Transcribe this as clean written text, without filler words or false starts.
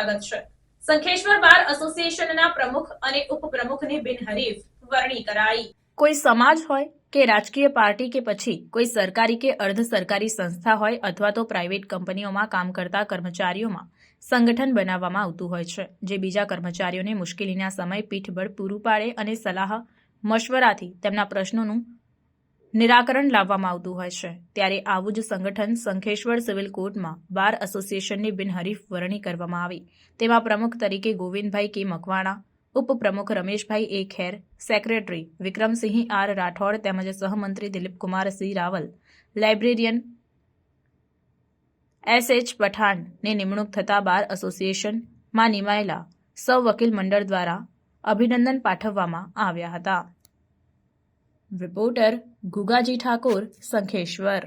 સ્વાગત છે। સંખેશ્વર બાર એસોસિએશનના પ્રમુખ અને ઉપપ્રમુખની બિનહરીફ વરણી કરાઈ। કોઈ સમાજ હોય કે રાજકીય પાર્ટી કે પછી કોઈ સરકારી કે અર્ધ સરકારી સંસ્થા હોય અથવા તો પ્રાઇવેટ કંપનીઓમાં કામ કરતા કર્મચારીઓમાં સંગઠન બનાવવામાં આવતું હોય છે, જે બીજા કર્મચારીઓને મુશ્કેલીના સમયે પીઠબળ પૂરું પાડે અને સલાહ મશવરાથી તેમના પ્રશ્નોનું નિરાકરણ લાવવામાં આવતું હોય છે। ત્યારે આવું જ સંગઠન સંખેશ્વર સિવિલ કોર્ટમાં બાર એસોસિએશનની બિનહરીફ વરણી કરવામાં આવી। તેમાં પ્રમુખ તરીકે ગોવિંદભાઈ કે મકવાણા, ઉપપ્રમુખ રમેશભાઈ એ ખેર, સેક્રેટરી વિક્રમસિંહ આર રાઠોડ તેમજ સહમંત્રી દિલીપકુમારસિંહ રાવલ, લાઇબ્રેરિયન એસ.એચ. પઠાણની નિમણૂક થતાં બાર એસોસિએશનમાં નિમાયેલા સૌ વકીલ મંડળ દ્વારા અભિનંદન પાઠવવામાં આવ્યા હતા। રિપોર્ટર ગુગાજી ઠાકોર, સંખેશ્વર।